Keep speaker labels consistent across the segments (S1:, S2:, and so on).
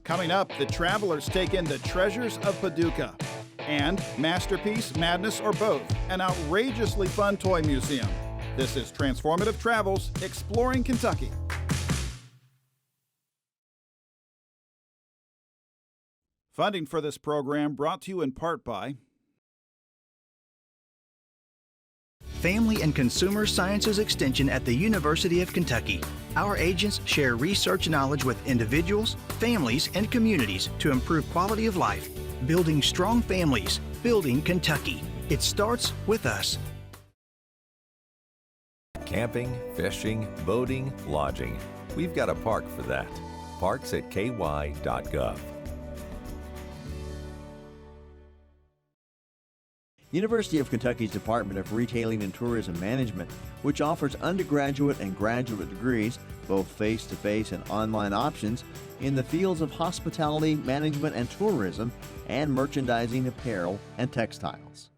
S1: Coming up, the travelers take in the treasures of Paducah. And masterpiece, madness, or both, an outrageously fun toy museum. This is Transformative Travels, Exploring Kentucky. Funding for this program brought to you in part by
S2: Family and Consumer Sciences Extension at the University of Kentucky. Our agents share research knowledge with individuals, families, and communities to improve quality of life. Building strong families, building Kentucky. It starts with us.
S3: Camping, fishing, boating, lodging. We've got a park for that. Parks at ky.gov.
S4: University of Kentucky's Department of Retailing and Tourism Management, which offers undergraduate and graduate degrees, both face-to-face and online options, in the fields of hospitality, management and tourism, and merchandising, apparel, and textiles.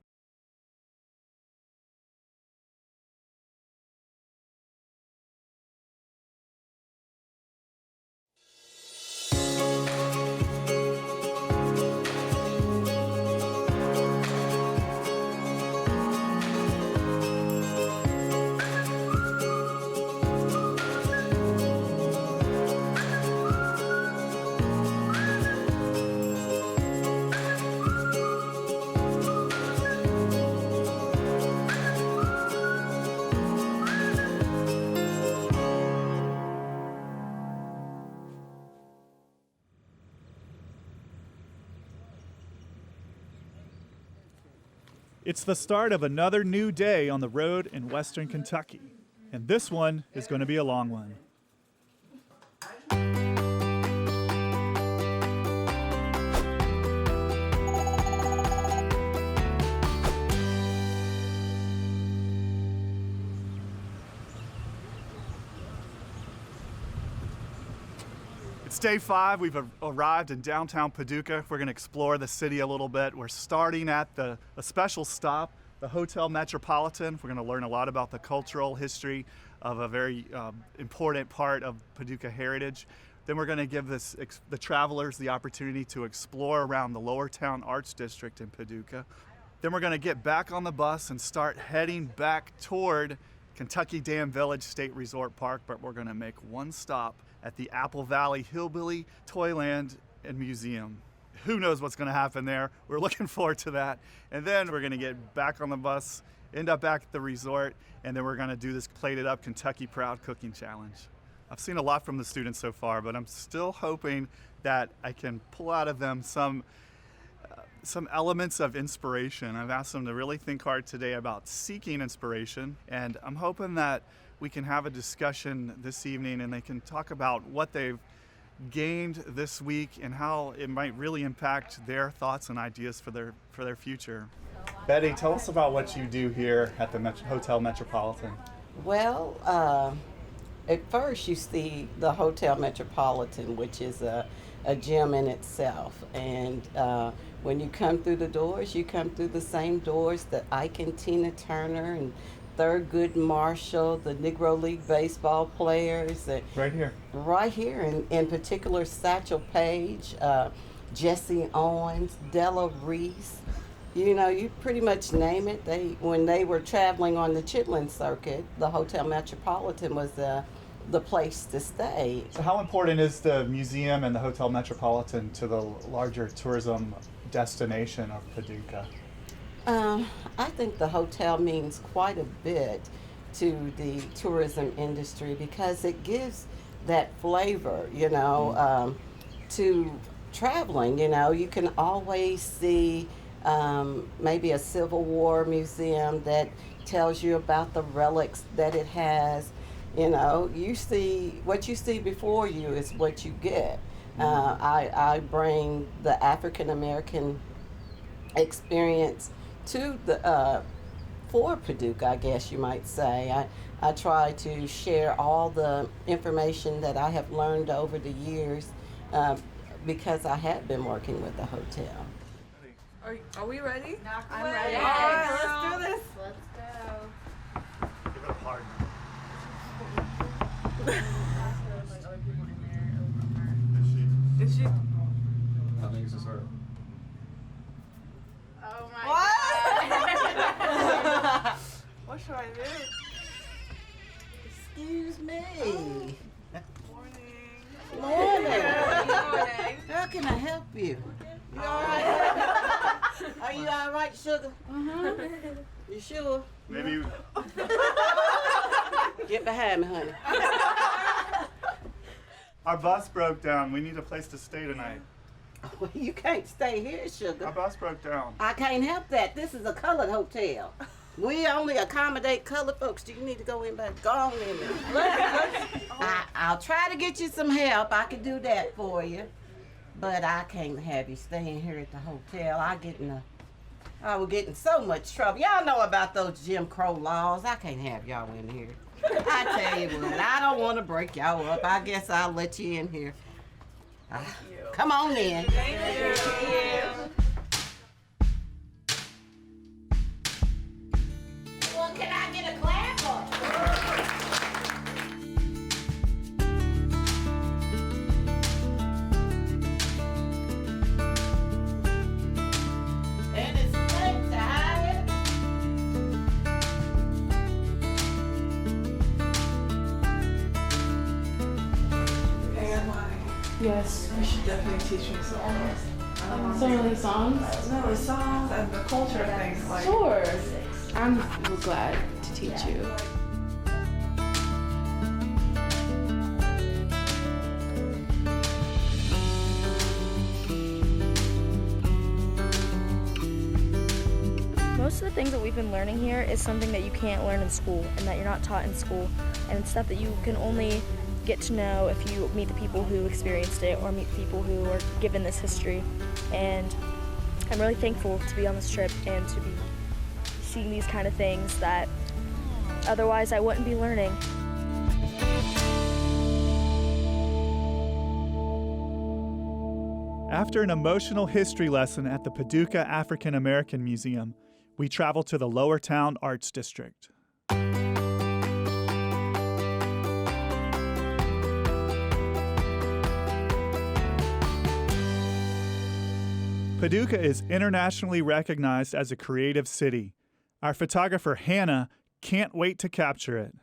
S5: It's the start of another new day on the road in Western Kentucky, and this one is going to be a long one. It's day 5. We've arrived in downtown Paducah. We're going to explore the city a little bit. We're starting at a special stop, the Hotel Metropolitan. We're going to learn a lot about the cultural history of a very important part of Paducah heritage. Then we're going to give the travelers the opportunity to explore around the Lower Town Arts District in Paducah. Then we're going to get back on the bus and start heading back toward Kentucky Dam Village State Resort Park, but we're going to make one stop at the Apple Valley Hillbilly Toyland and Museum. Who knows what's going to happen there? We're looking forward to that. And then we're going to get back on the bus, end up back at the resort, and then we're going to do this Plated Up Kentucky Proud Cooking Challenge. I've seen a lot from the students so far, but I'm still hoping that I can pull out of them some elements of inspiration. I've asked them to really think hard today about seeking inspiration, and I'm hoping that we can have a discussion this evening and they can talk about what they've gained this week and how it might really impact their thoughts and ideas for their future. Betty, tell us about what you do here at the Hotel Metropolitan.
S6: Well, at first you see the Hotel Metropolitan, which is a gym in itself, and when you come through the doors, you come through the same doors that Ike and Tina Turner and Thurgood Marshall, the Negro League baseball players.
S5: Right here.
S6: Right here, in particular Satchel Paige, Jesse Owens, Della Reese. You know, you pretty much name it. When they were traveling on the Chitlin circuit, the Hotel Metropolitan was the place to stay.
S5: So how important is the museum and the Hotel Metropolitan to the larger tourism destination of Paducah?
S6: I think the hotel means quite a bit to the tourism industry because it gives that flavor, to traveling. You can always see maybe a Civil War museum that tells you about the relics that it has. You see what you see before you is what you get. I bring the African American experience to for Paducah, I guess you might say. I try to share all the information that I have learned over the years because I have been working with the hotel.
S7: Are we ready?
S8: I'm ready.
S7: All right, let's do this.
S8: Let's go.
S5: Give it a hard.
S7: Is she?
S6: me.
S7: Morning.
S6: Morning.
S7: Morning.
S6: How can I help you? You all right? Are you all right, sugar? You sure?
S5: Maybe
S6: Get behind me, honey.
S5: our bus broke down. We need a place to stay tonight.
S6: Well, you can't stay here,
S5: Our
S6: sugar.
S5: bus broke down.
S6: I can't help that. This is a colored hotel. We only accommodate colored folks. Do you need to go in back? Go on in there. I'll try to get you some help. I can do that for you. But I can't have you staying here at the hotel. I will get in so much trouble. Y'all know about those Jim Crow laws. I can't have y'all in here. I tell you what, I don't want to break y'all up. I guess I'll let you in here. Come on in. Well, can I get a clap or? And it's great to have you.
S9: Yes,
S7: You should definitely teach me songs.
S9: some of the songs.
S7: No, the songs and the culture of things. Like,
S9: Sure. I'm glad to teach you.
S10: Most of the things that we've been learning here is something that you can't learn in school and that you're not taught in school, and it's stuff that you can only get to know if you meet the people who experienced it or meet people who are given this history. And I'm really thankful to be on this trip and to be seeing these kind of things that otherwise I wouldn't be learning.
S5: After an emotional history lesson at the Paducah African American Museum, we travel to the Lower Town Arts District. Paducah is internationally recognized as a creative city. Our photographer Hannah can't wait to capture it.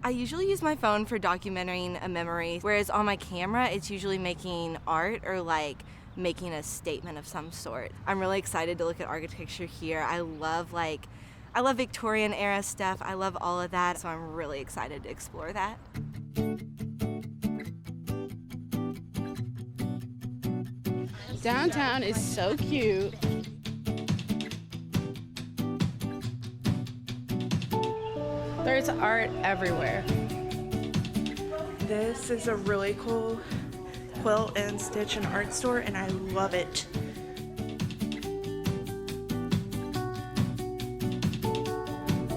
S11: I usually use my phone for documenting a memory, whereas on my camera, it's usually making art or like making a statement of some sort. I'm really excited to look at architecture here. I love Victorian era stuff. I love all of that, so I'm really excited to explore that.
S9: Downtown is so cute. There's art everywhere.
S7: this is a really cool quilt and stitch and art store, and I love it.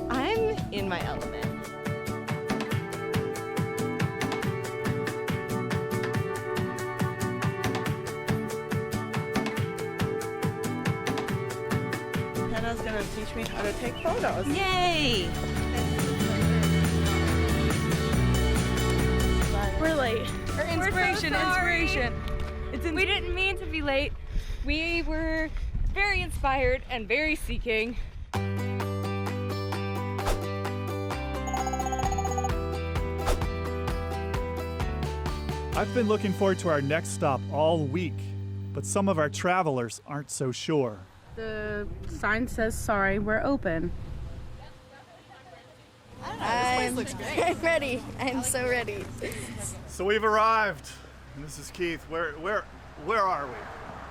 S11: I'm in my element.
S7: Hannah's gonna teach me how to take photos.
S11: Yay!
S12: We're late.
S13: Or inspiration,
S12: We're so sorry.
S13: inspiration. We didn't mean to be late. We were very inspired and very seeking.
S5: I've been looking forward to our next stop all week, but some of our travelers aren't so sure.
S9: The sign says, sorry, we're open.
S12: I'm ready. I'm so ready.
S5: So we've arrived. And this is Keith. Where are we?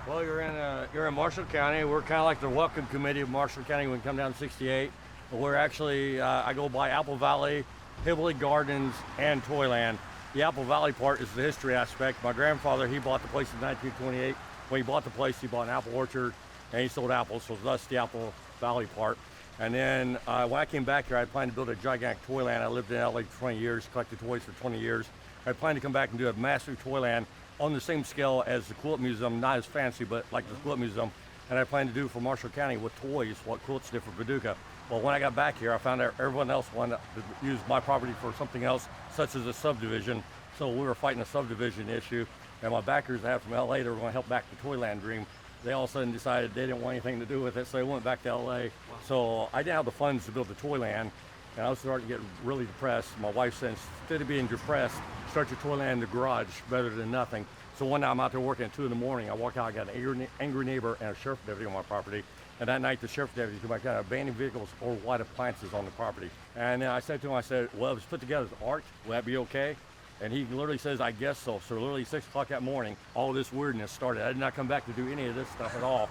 S14: Well, you're in Marshall County. We're kind of like the welcome committee of Marshall County when we come down 68. But we're actually, I go by Apple Valley, Hibbley Gardens, and Toyland. The Apple Valley part is the history aspect. My grandfather, he bought the place in 1928. When he bought the place, he bought an apple orchard, and he sold apples, so that's the Apple Valley part. And then when I came back here, I planned to build a gigantic Toyland. I lived in LA for 20 years, collected toys for 20 years. I planned to come back and do a massive Toyland on the same scale as the Quilt Museum, not as fancy, but like the Quilt Museum. And I planned to do for Marshall County with toys what quilts did for Paducah. Well, when I got back here, I found out everyone else wanted to use my property for something else, such as a subdivision. So we were fighting a subdivision issue, and my backers I have from LA, they were going to help back the Toyland dream. They all of a sudden decided they didn't want anything to do with it, so they went back to LA. So I didn't have the funds to build the Toyland, And I was starting to get really depressed. My wife said, instead of being depressed, start your toilet in the garage, better than nothing. So one night I'm out there working at 2 in the morning. I walk out, I got an angry neighbor and a sheriff deputy on my property. And that night the sheriff deputy came back, got abandoned vehicles or white appliances on the property. And I said to him, I said, well, it was put together as art, will that be okay? And he literally says, I guess so. So literally 6 o'clock that morning, all this weirdness started. I did not come back to do any of this stuff at all.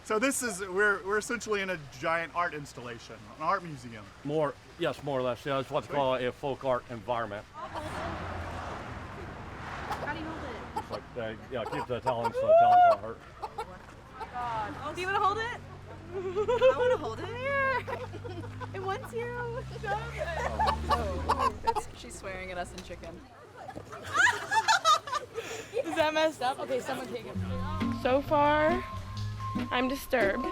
S5: So this is, we're essentially in a giant art installation, an art museum.
S14: Yes, more or less. Yeah, that's what's called a folk art environment.
S13: How do you hold it?
S14: It's like, yeah, keep the talons so the talons don't hurt.
S13: God. Do you want to hold it? I want to hold it. Here. It wants you.
S15: She's swearing at us in chicken.
S13: Is that messed up? Okay, someone take it.
S9: So far, I'm disturbed.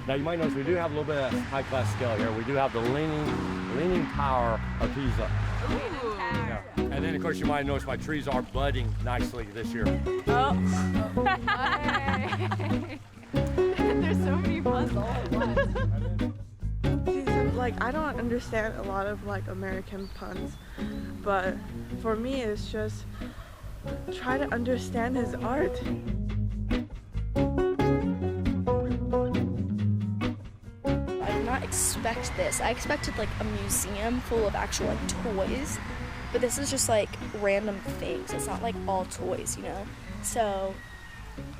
S14: Now you might notice we do have a little bit of high-class scale here. We do have the leaning tower of Pisa.
S13: Ooh.
S14: Yeah. And then of course you might notice my trees are budding nicely this year.
S13: Oh. There's so many puns all at once.
S7: Like, I don't understand a lot of like American puns, but for me it's just try to understand his art.
S10: I did not expect this. I expected like a museum full of actual like toys, but this is just like random things. It's not like all toys, you know? So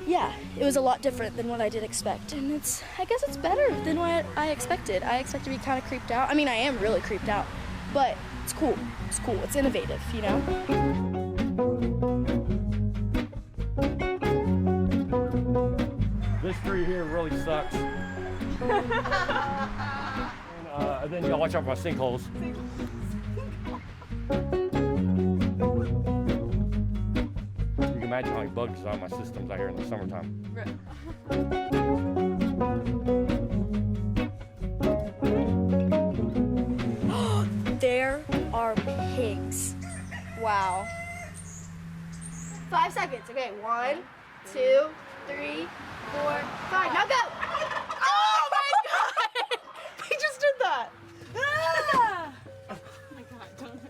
S10: yeah, it was a lot different than what I did expect, and I guess it's better than what I expected. I expect to be kind of creeped out. I mean, I am really creeped out, but it's cool. It's cool. It's innovative, you know?
S14: This tree here really sucks. And then you gotta watch out for my sinkholes. You can imagine how many bugs are on my systems out here in the summertime.
S10: There are pigs. Wow.
S12: 5 seconds. Okay, 1, 2, 3, 4, 5. Now go!
S13: Oh my God! He just did that. Ah! Oh my God! Don't.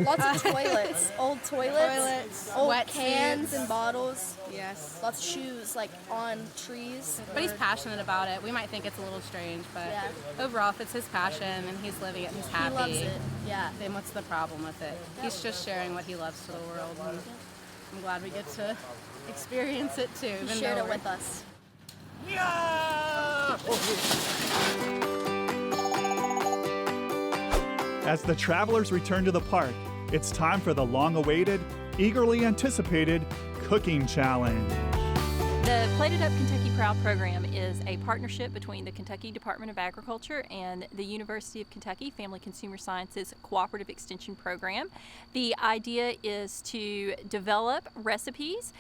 S10: Lots of toilets, old toilets, old
S15: wet
S10: cans
S15: suits.
S10: and bottles.
S15: Yes.
S10: Lots of shoes, like on trees.
S15: But he's passionate about it. We might think it's a little strange, but
S10: Yeah.
S15: overall, if it's his passion and he's living it and he's happy,
S10: He loves it. Yeah.
S15: then what's the problem with it? He's just sharing what he loves to the world, and I'm glad we get to experience it too.
S10: He
S15: even
S10: shared
S15: though
S10: it
S15: we're-
S10: with us.
S5: As the travelers return to the park, it's time for the long-awaited, eagerly anticipated cooking challenge.
S16: The Plated Up Kentucky Proud program is a partnership between the Kentucky Department of Agriculture and the University of Kentucky Family Consumer Sciences Cooperative Extension Program. The idea is to develop recipes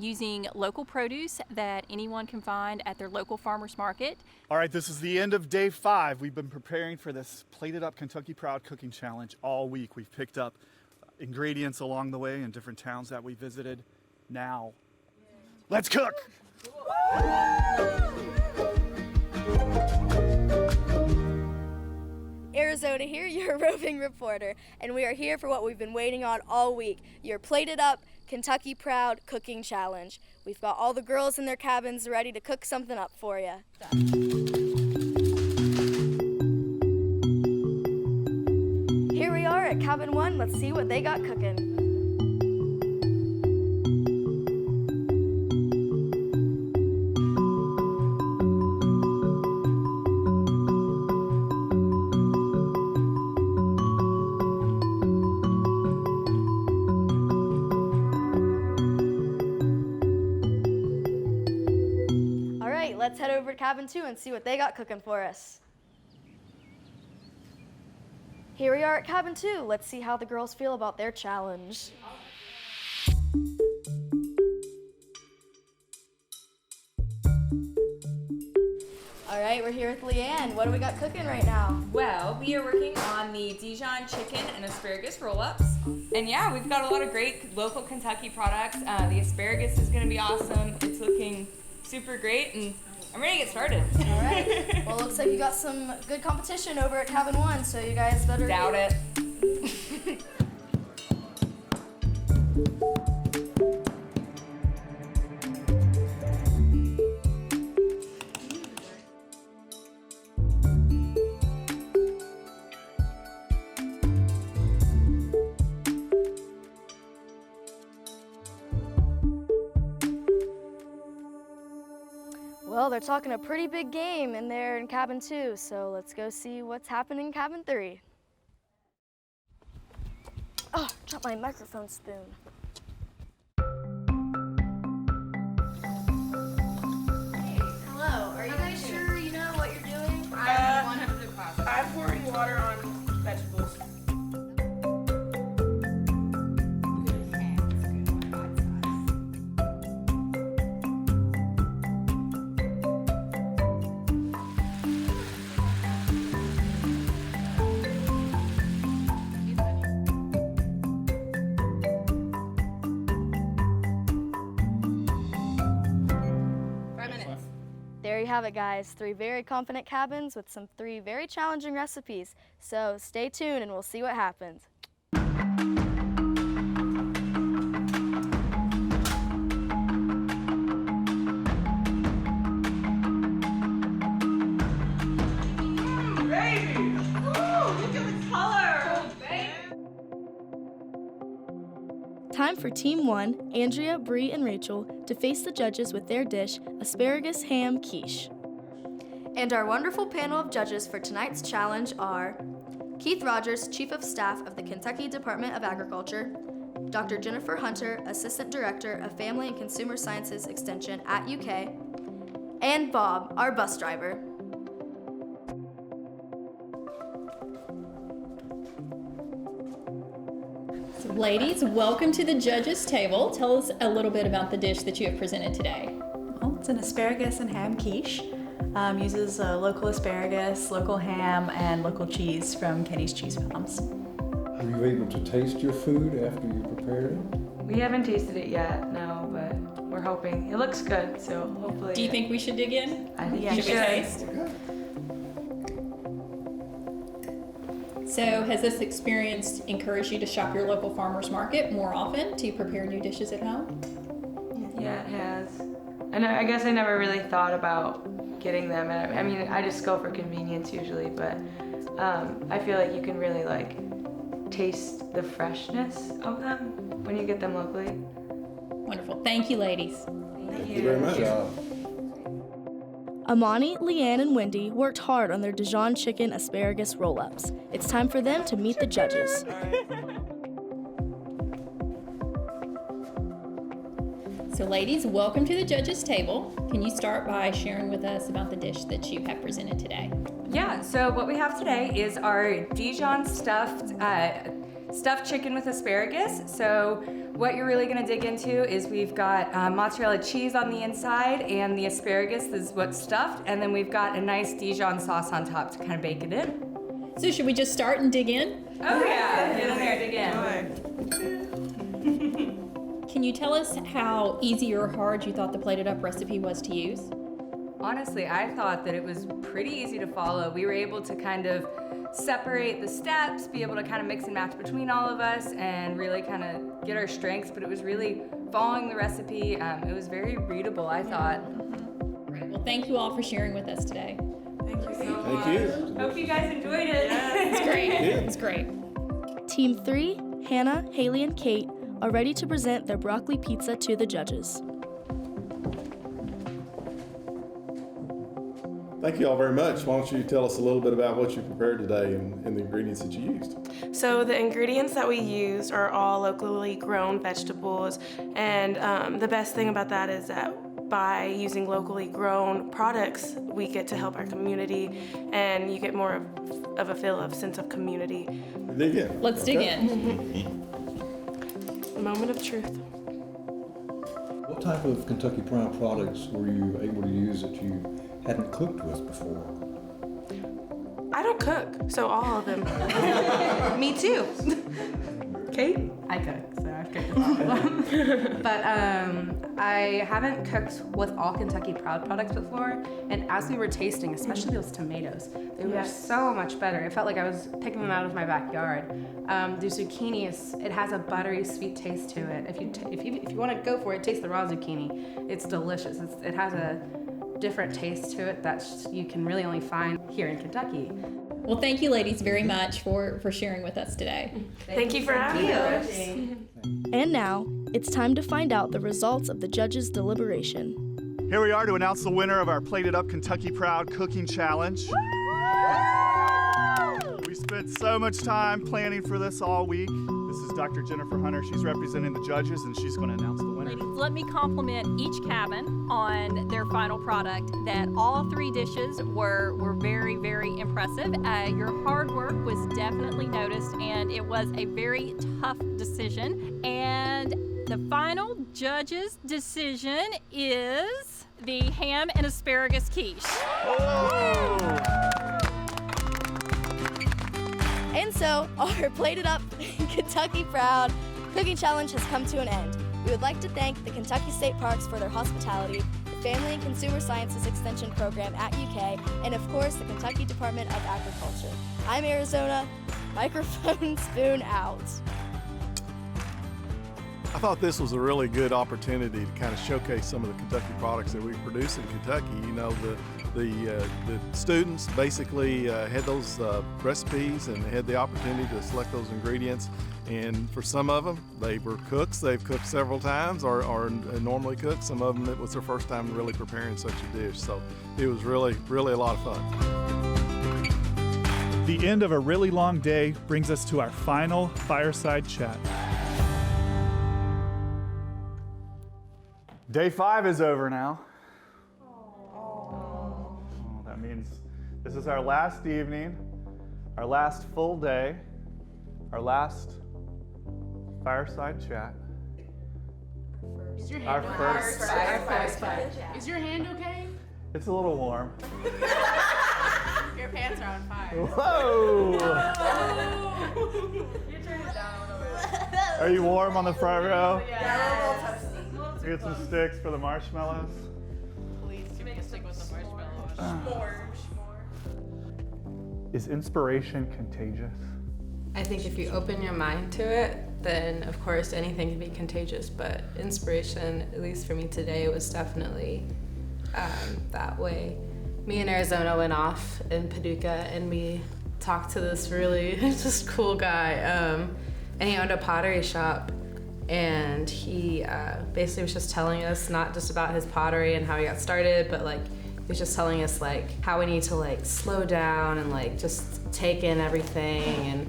S16: using local produce that anyone can find at their local farmers market.
S5: All right, this is the end of day 5. We've been preparing for this Plated Up Kentucky Proud cooking challenge all week. We've picked up ingredients along the way in different towns that we visited. Now, let's cook!
S10: Arizona here, your roving reporter, and we are here for what we've been waiting on all week, your Plated Up Kentucky Proud Cooking Challenge. We've got all the girls in their cabins ready to cook something up for you. Here we are at Cabin 1. Let's see what they got cooking. All right, let's head over to Cabin 2 and see what they got cooking for us. Here we are at Cabin 2. Let's see how the girls feel about their challenge.
S17: All right, we're here with Leanne. What do we got cooking right now?
S18: Well, we are working on the Dijon chicken and asparagus roll-ups. And yeah, we've got a lot of great local Kentucky products. The asparagus is gonna be awesome. It's looking super great, and I'm ready to get started.
S17: All right. Well, looks like you got some good competition over at Cabin 1, so you guys better
S18: doubt it.
S17: Well, they're talking a pretty big game in there in Cabin 2, so let's go see what's happening in Cabin 3. Oh, dropped my microphone spoon. Hello, are you guys sure you know what you're doing?
S18: I'm 100% positive.
S19: I'm pouring water on vegetables.
S17: There you have it, guys. 3 very confident cabins with some 3 very challenging recipes. So stay tuned and we'll see what happens.
S19: Baby! Ooh, look at the color!
S17: Time for Team 1, Andrea, Bree, and Rachel, to face the judges with their dish, asparagus ham quiche. And our wonderful panel of judges for tonight's challenge are Keith Rogers, Chief of Staff of the Kentucky Department of Agriculture, Dr. Jennifer Hunter, Assistant Director of Family and Consumer Sciences Extension at UK, and Bob, our bus driver.
S16: So ladies, welcome to the judges' table. Tell us a little bit about the dish that you have presented today.
S20: Well, it's an asparagus and ham quiche. Uses local asparagus, local ham, and local cheese from Kenny's Cheese Farms.
S21: Were you able to taste your food after you prepared it?
S19: We haven't tasted it yet, no, but we're hoping. It looks good, so hopefully.
S16: Do you think we should dig in?
S19: I think
S20: Yeah,
S19: you
S16: Should we
S19: should.
S16: taste? So has this experience encouraged you to shop your local farmer's market more often to prepare new dishes at home?
S19: Yeah, it has. And I guess I never really thought about getting them. And I mean, I just go for convenience usually, but I feel like you can really like taste the freshness of them when you get them locally.
S16: Wonderful. Thank you, ladies.
S19: Thank
S21: you very much.
S17: Amani, Leanne, and Wendy worked hard on their Dijon chicken asparagus roll-ups. It's time for them to meet the judges.
S16: So ladies, welcome to the judges' table. Can you start by sharing with us about the dish that you have presented today?
S18: Yeah, so what we have today is our Dijon stuffed chicken with asparagus. So what you're really gonna dig into is we've got mozzarella cheese on the inside, and the asparagus is what's stuffed, and then we've got a nice Dijon sauce on top to kind of bake it in.
S16: So should we just start and dig in?
S18: Oh yeah, get in there, dig in.
S16: Can you tell us how easy or hard you thought the plated up recipe was to use?
S18: Honestly, I thought that it was pretty easy to follow. We were able to kind of separate the steps, be able to kind of mix and match between all of us, and really kind of get our strengths, but it was really following the recipe. It was very readable, I thought.
S16: Great. Well, thank you all for sharing with us today.
S19: Thank you so much.
S21: Thank you.
S18: Hope you guys enjoyed it.
S16: It's great.
S21: Yeah.
S16: It's great.
S17: Team 3, Hannah, Haley, and Kate, are ready to present their broccoli pizza to the judges.
S21: Thank you all very much. Why don't you tell us a little bit about what you prepared today and the ingredients that you used?
S22: So the ingredients that we used are all locally grown vegetables, and the best thing about that is that by using locally grown products, we get to help our community, and you get more of a feel of sense of community.
S21: Dig in.
S16: Let's dig in.
S22: Moment of truth.
S1: What type of Kentucky Proud products were you able to use that you hadn't cooked with before?
S22: I don't cook, so all of them. Me too. Kate?
S18: I cook, so I've cooked. But I haven't cooked with all Kentucky Proud products before, and as we were tasting, especially those tomatoes, they were so much better. It felt like I was picking them out of my backyard. The zucchini it has a buttery, sweet taste to it. If you want to go for it, taste the raw zucchini. It's delicious. It has a different taste to it that you can really only find here in Kentucky.
S2: Well, thank you, ladies, very much for sharing with us today.
S22: Thank you for having us.
S17: And now, it's time to find out the results of the judges' deliberation.
S5: Here we are to announce the winner of our Plated Up Kentucky Proud Cooking Challenge. We spent so much time planning for this all week. This is Dr. Jennifer Hunter. She's representing the judges, and she's going to announce the winner.
S16: Ladies, let me compliment each cabin on their final product, that all 3 dishes were very, very impressive. Your hard work was definitely noticed, and it was a very tough decision. And the final judge's decision is the ham and asparagus quiche.
S5: Oh!
S17: And so, our Plated Up Kentucky Proud Cooking Challenge has come to an end. We would like to thank the Kentucky State Parks for their hospitality, the Family and Consumer Sciences Extension Program at UK, and of course, the Kentucky Department of Agriculture. I'm Arizona. Microphone spoon out.
S21: I thought this was a really good opportunity to kind of showcase some of the Kentucky products that we produce in Kentucky. You know, the students basically had those recipes and had the opportunity to select those ingredients. And for some of them, they were cooks. They've cooked several times or normally cook. Some of them, it was their first time really preparing such a dish. So it was really, really a lot of fun.
S5: The end of a really long day brings us to our final fireside chat. Day 5 is over now. Oh, that means this is our last evening, our last full day, our last fireside chat.
S8: Is your
S5: Our
S8: hand
S5: first
S8: okay? Is your hand okay?
S5: It's a little warm.
S8: Your pants are on fire.
S5: Whoa!
S8: You turn it down a little bit.
S5: Are you warm on the front row?
S8: Yeah, a little toasty.
S5: Get some sticks for the marshmallows.
S8: Please, you make a stick with the marshmallows.
S5: Is inspiration contagious?
S23: I think if you open your mind to it, then of course anything can be contagious, but inspiration, at least for me today, was definitely that way. Me and Arizona went off in Paducah and we talked to this really just cool guy, and he owned a pottery shop, and he basically was just telling us not just about his pottery and how he got started, but like he was just telling us like how we need to like slow down and like just take in everything and,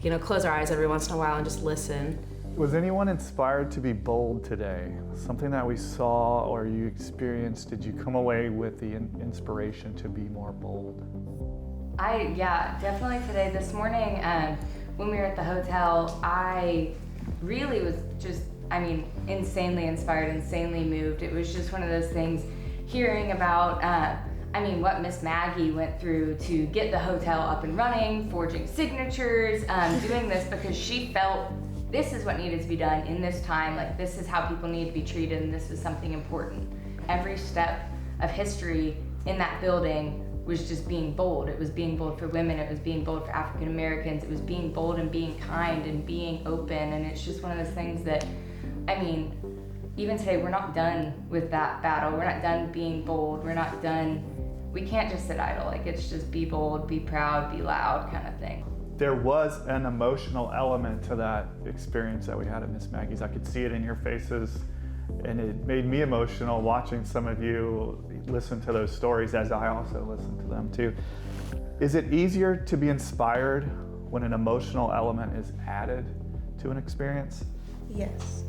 S23: you know, close our eyes every once in a while and just listen.
S5: Was anyone inspired to be bold today? Something that we saw or you experienced, did you come away with the inspiration to be more bold?
S18: Yeah, definitely today. This morning, when we were at the hotel, I really was just, insanely inspired, insanely moved. It was just one of those things, hearing about, what Miss Maggie went through to get the hotel up and running, forging signatures, doing this because she felt this is what needed to be done in this time, like this is how people need to be treated and this is something important. Every step of history in that building was just being bold. It was being bold for women, it was being bold for African Americans, it was being bold and being kind and being open, and it's just one of those things that, even today we're not done with that battle, we're not done being bold, we're not done, we can't just sit idle, like it's just be bold, be proud, be loud kind of thing.
S5: There was an emotional element to that experience that we had at Miss Maggie's. I could see it in your faces, and it made me emotional watching some of you listen to those stories as I also listened to them too. Is it easier to be inspired when an emotional element is added to an experience?
S7: Yes.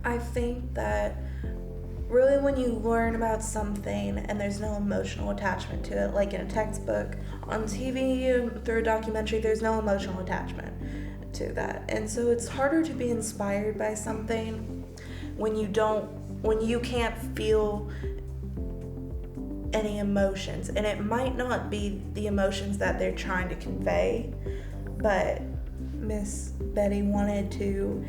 S7: I think that really when you learn about something and there's no emotional attachment to it, like in a textbook, on TV, through a documentary, there's no emotional attachment to that. And so it's harder to be inspired by something when you can't feel any emotions, and it might not be the emotions that they're trying to convey, but Miss Betty wanted to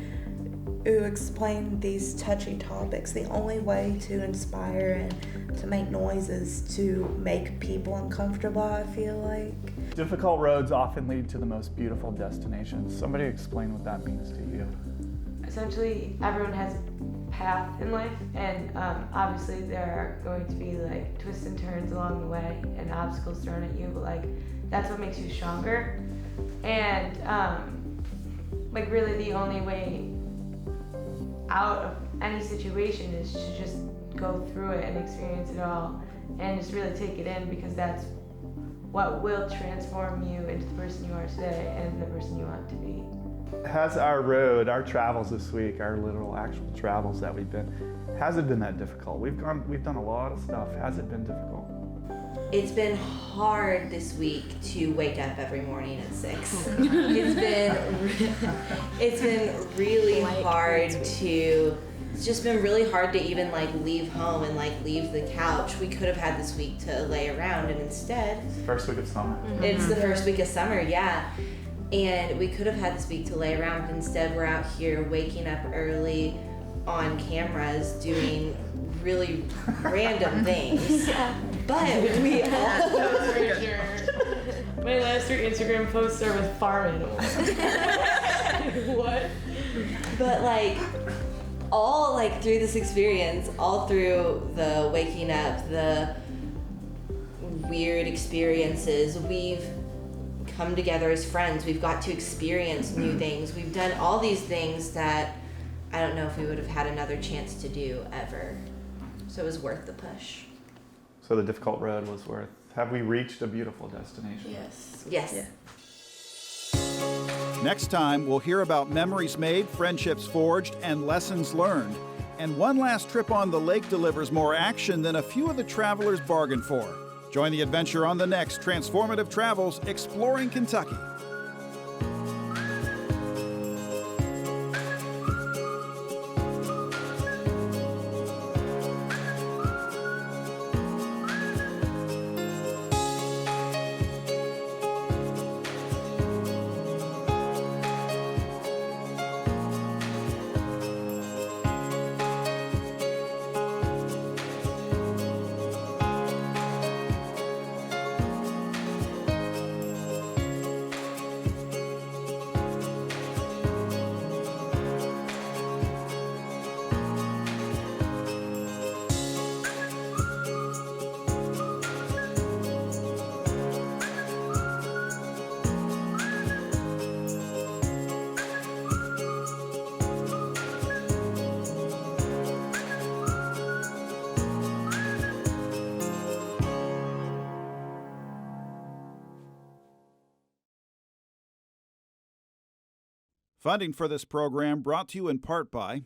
S7: explain these touchy topics. The only way to inspire and to make noise is to make people uncomfortable, I feel like.
S5: Difficult roads often lead to the most beautiful destinations. Somebody explain what that means to you.
S19: Essentially, everyone has a path in life, and obviously there are going to be like twists and turns along the way and obstacles thrown at you, but like that's what makes you stronger. And like really the only way out of any situation is to just go through it and experience it all and just really take it in, because that's what will transform you into the person you are today and the person you want to be.
S5: Has our travels this week, our literal actual travels that we've been, has it been that difficult? We've done a lot of stuff. Has it been difficult?
S3: It's been hard this week to wake up every morning at 6. It's been really hard to, it's just been really hard to even like leave home and like leave the couch. We could have had this week to lay around, and instead,
S5: It's the first week of summer.
S3: It's the first week of summer, yeah. And we could have had this week to lay around, but instead we're out here waking up early on cameras doing really random things. But we all...
S19: My last 3 Instagram posts are with farm animals. What?
S3: But like, all like through this experience, all through the waking up, the weird experiences, we've come together as friends. We've got to experience new things. We've done all these things that I don't know if we would have had another chance to do ever. So it was worth the push.
S5: So the difficult road was worth. Have we reached a beautiful destination?
S3: Yes. Yes.
S4: Yeah. Next time, we'll hear about memories made, friendships forged, and lessons learned. And one last trip on the lake delivers more action than a few of the travelers bargained for. Join the adventure on the next Transformative Travels Exploring Kentucky. Funding for this program brought to you in part by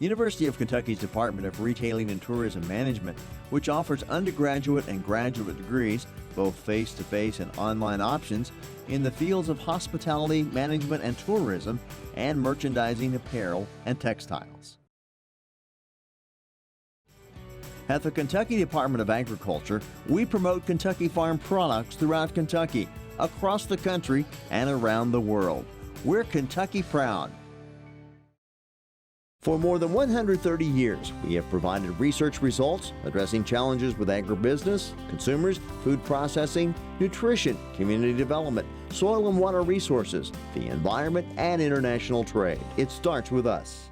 S6: University of Kentucky's Department of Retailing and Tourism Management, which offers undergraduate and graduate degrees, both face-to-face and online options, in the fields of hospitality, management and tourism, and merchandising, apparel, and textiles. At the Kentucky Department of Agriculture, we promote Kentucky farm products throughout Kentucky, across the country, and around the world. We're Kentucky proud. For more than 130 years, we have provided research results addressing challenges with agribusiness, consumers, food processing, nutrition, community development, soil and water resources, the environment, and international trade. It starts with us.